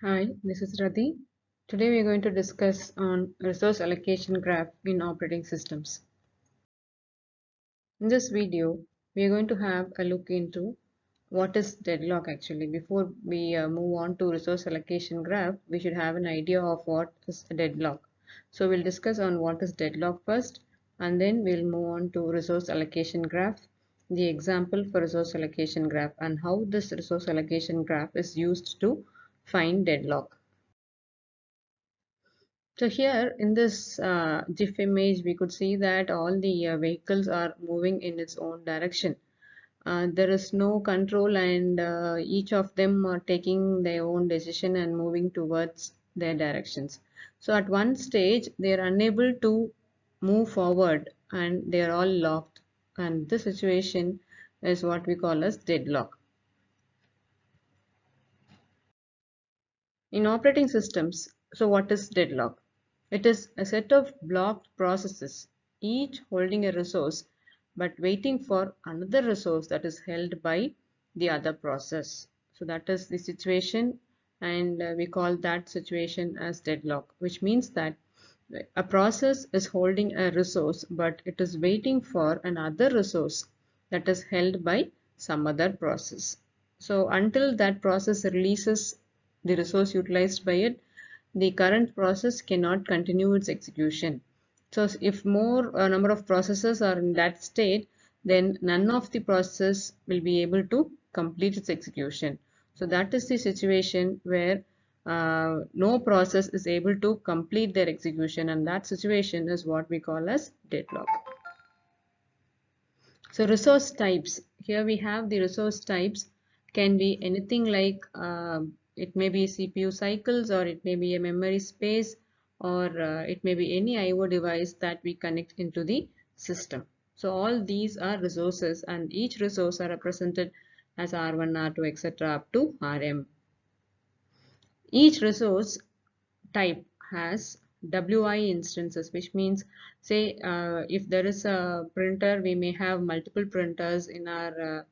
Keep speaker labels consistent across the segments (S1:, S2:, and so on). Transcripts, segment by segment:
S1: Hi, this is Radhi. Today we are going to discuss on resource allocation graph in operating systems. In this video, we are going to have a look into what is deadlock actually. Before we move on to resource allocation graph, we should have an idea of what is a deadlock. So we'll discuss on what is deadlock first, and then we'll move on to resource allocation graph, the example for resource allocation graph, and how this resource allocation graph is used to find deadlock. So here in this GIF image, we could see that all the vehicles are moving in its own direction. There is no control, and each of them are taking their own decision and moving towards their directions. So at one stage, they are unable to move forward and they are all locked. And this situation is what we call as deadlock. In operating systems, so what is deadlock? It is a set of blocked processes, each holding a resource but waiting for another resource that is held by the other process. So that is the situation, and we call that situation as deadlock, which means that a process is holding a resource but it is waiting for another resource that is held by some other process. So until that process releases the resource utilized by it, the current process cannot continue its execution. So if more number of processes are in that state, then none of the process will be able to complete its execution. So that is the situation where no process is able to complete their execution, and that situation is what we call as deadlock. So resource types, here we have the resource types can be anything like it may be CPU cycles, or it may be a memory space, or it may be any IO device that we connect into the system. So all these are resources, and each resource are represented as R1, R2, etc. up to Rm. Each resource type has WI instances, which means, say, if there is a printer, we may have multiple printers in our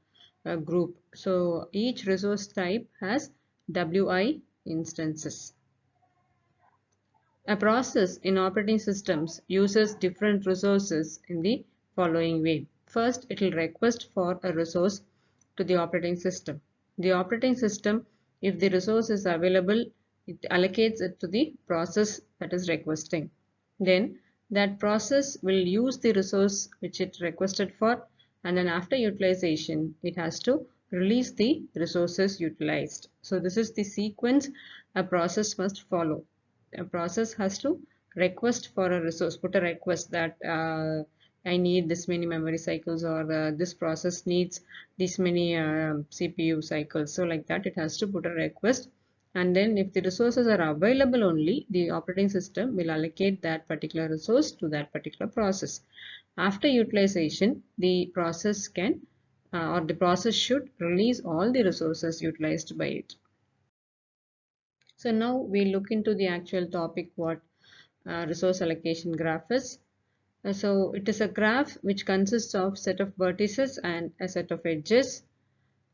S1: group. So each resource type has WI instances. A process in operating systems uses different resources in the following way. First, it will request for a resource to the operating system. The operating system, if the resource is available, it allocates it to the process that is requesting. Then that process will use the resource which it requested for, and then after utilization, it has to release the resources utilized. So this is the sequence a process must follow. A process has to request for a resource, put a request that I need this many memory cycles, or this process needs this many CPU cycles. So like that, it has to put a request, and then if the resources are available only, the operating system will allocate that particular resource to that particular process. After utilization, the process can or the process should release all the resources utilized by it. So now we look into the actual topic, what resource allocation graph is. So it is a graph which consists of set of vertices and a set of edges.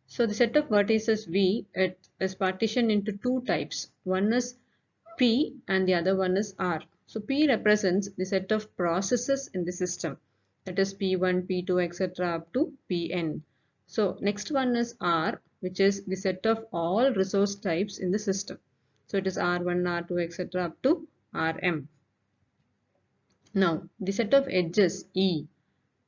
S1: So the set of vertices V, it is partitioned into two types. One is P and the other one is R. So P represents the set of processes in the system, that is P1, P2, etc. up to Pn. So next one is R, which is the set of all resource types in the system. So it is R1, R2, etc. up to Rm. Now the set of edges E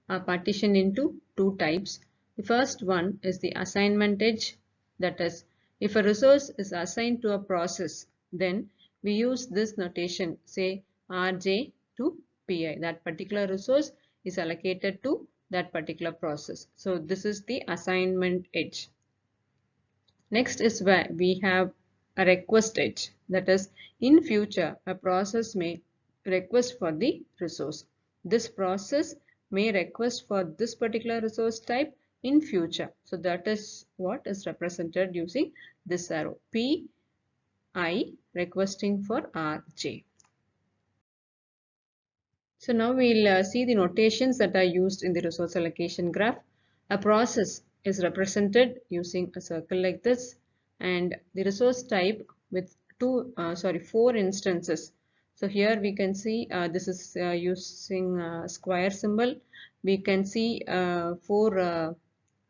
S1: are partitioned into two types. The first one is the assignment edge, that is, if a resource is assigned to a process, then we use this notation, say Rj to Pi. That particular resource is allocated to that particular process. So this is the assignment edge. Next is where we have a request edge, that is, in future a process may request for the resource. This process may request for this particular resource type in future. So that is what is represented using this arrow, Pi requesting for Rj. So now we'll see the notations that are used in the resource allocation graph. A process is represented using a circle like this, and the resource type with four instances. So here we can see this is using square symbol. We can see four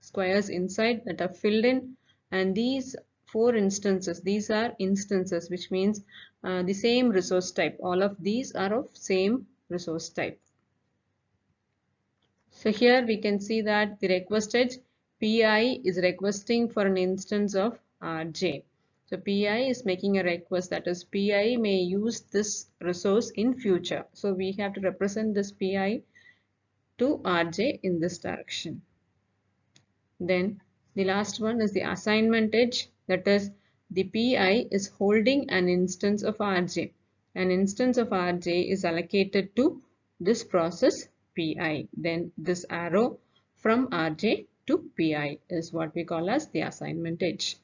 S1: squares inside that are filled in, and these four instances, these are instances, which means the same resource type. All of these are of same resource type. So here we can see that the request edge PI is requesting for an instance of RJ. So PI is making a request, that is PI may use this resource in future. So we have to represent this PI to RJ in this direction. Then the last one is the assignment edge, that is the PI is holding an instance of RJ. An instance of RJ is allocated to this process PI. Then this arrow from RJ to PI is what we call as the assignment edge.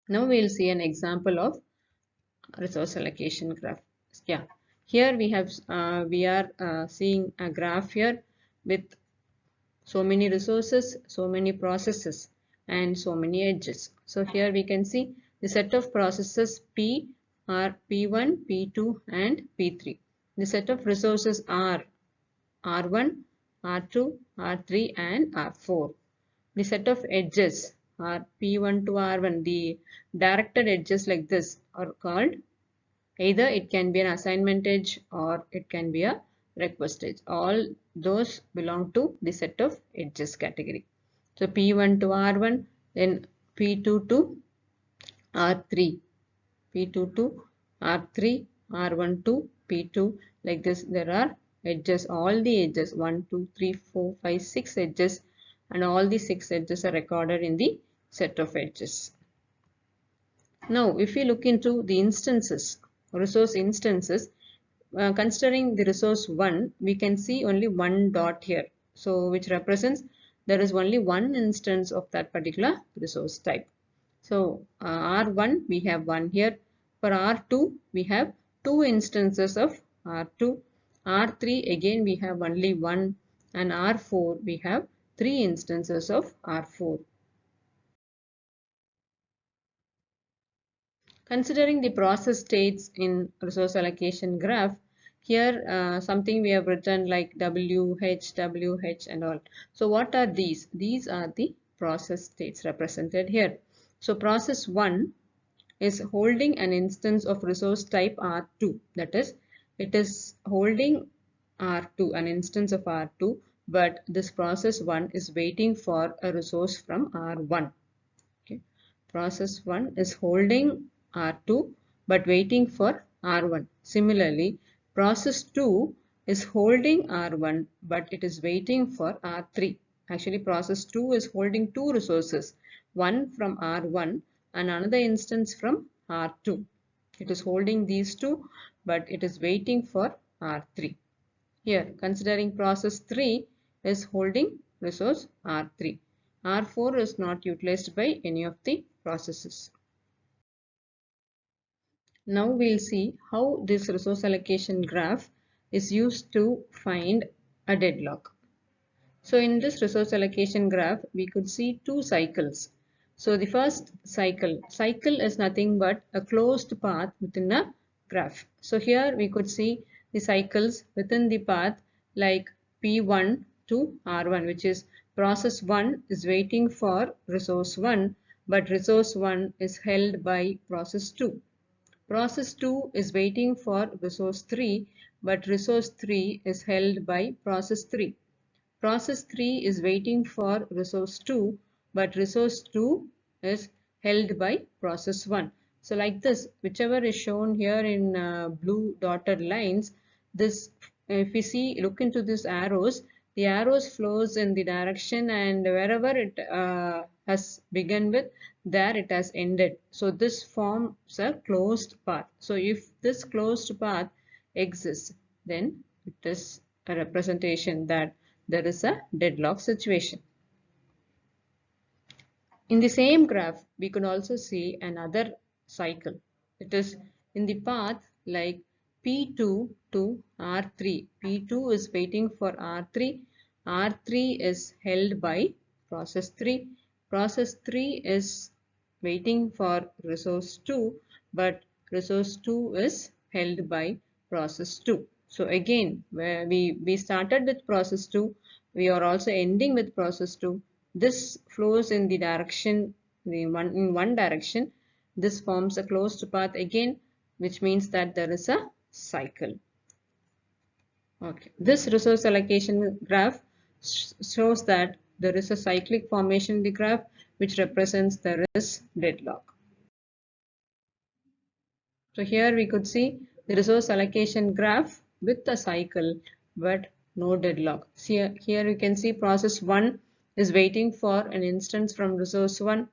S1: Now we will see an example of resource allocation graph. Yeah, here we are seeing a graph here with so many resources, so many processes, and so many edges. So here we can see the set of processes P are P1, P2 and P3. The set of resources are R1, R2, R3 and R4. The set of edges are P1 to R1. The directed edges like this are called, either it can be an assignment edge or it can be a request edge. All those belong to the set of edges category. So P1 to R1, then P2 to R3, P2 to R3, R1 to P2. Like this, there are edges, all the edges 1, 2, 3, 4, 5, 6 edges, and all the 6 edges are recorded in the set of edges. Now, if we look into the instances, resource instances, considering the resource 1, we can see only one dot here. So, which represents there is only one instance of that particular resource type. So, R1 we have one here. For R2 we have two instances of R2. R3 again we have only one, and R4 we have three instances of R4. Considering the process states in resource allocation graph, here something we have written like WH, WH and all. So what are these? These are the process states represented here. So process 1 is holding an instance of resource type R2. That is, it is holding R2, an instance of R2, but this process 1 is waiting for a resource from R1. Okay. Process 1 is holding R2 but waiting for R1. Similarly, process 2 is holding R1 but it is waiting for R3. Actually, process 2 is holding two resources, one from R1 and another instance from R2. It is holding these two but it is waiting for R3. Here, considering process 3 is holding resource R3. R4 is not utilized by any of the processes. Now we'll see how this resource allocation graph is used to find a deadlock. So in this resource allocation graph, we could see two cycles. So the first cycle is nothing but a closed path within a graph. So here we could see the cycles within the path like P1 to R1, which is process 1 is waiting for resource 1, but resource 1 is held by process 2. Process 2 is waiting for resource 3, but resource 3 is held by process 3. Process 3 is waiting for resource 2, but resource 2 is held by process 1. So like this, whichever is shown here in blue dotted lines, this, if we see, look into these arrows, the arrows flows in the direction, and wherever it has begun with, there it has ended. So this forms a closed path. So if this closed path exists, then it is a representation that there is a deadlock situation. In the same graph, we could also see another cycle. It is in the path like P2 to R3. P2 is waiting for R3. R3 is held by process 3. Process 3 is waiting for resource 2, but resource 2 is held by process 2. So again, where we started with process 2, we are also ending with process 2. This flows in the direction, in one direction. This forms a closed path again, which means that there is a cycle. Okay, this resource allocation graph shows that there is a cyclic formation in the graph, which represents there is deadlock. So here we could see the resource allocation graph with a cycle but no deadlock. See, here you can see process 1 is waiting for an instance from resource 1,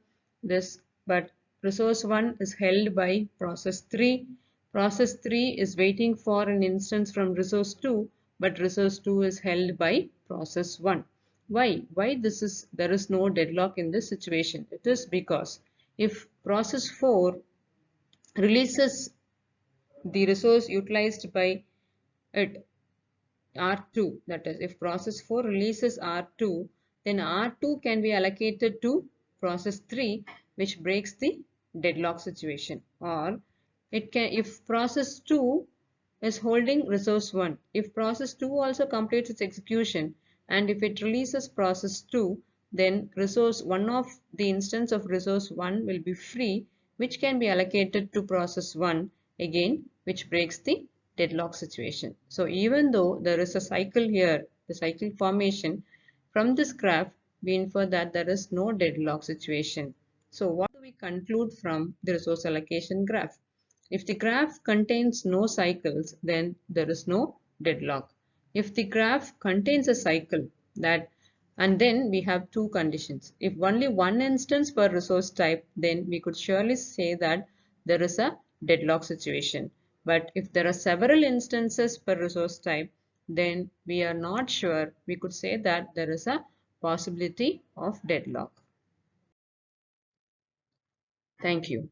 S1: but resource 1 is held by process 3. Process 3 is waiting for an instance from resource 2, but resource 2 is held by process 1. Why there is no deadlock in this situation? It is because if process 4 releases the resource utilized by it, R2, that is, if process 4 releases R2, then R2 can be allocated to process 3, which breaks the deadlock situation. Or it can, if process 2 is holding resource 1, if process 2 also completes its execution and if it releases process 2, then resource 1 of the instance of resource 1 will be free, which can be allocated to process 1 again, which breaks the deadlock situation. So even though there is a cycle here, the cycle formation, from this graph we infer that there is no deadlock situation. So what do we conclude from the resource allocation graph? If the graph contains no cycles, then there is no deadlock. If the graph contains a cycle, that and then we have two conditions. If only one instance per resource type, then we could surely say that there is a deadlock situation. But if there are several instances per resource type, then we are not sure. We could say that there is a possibility of deadlock. Thank you.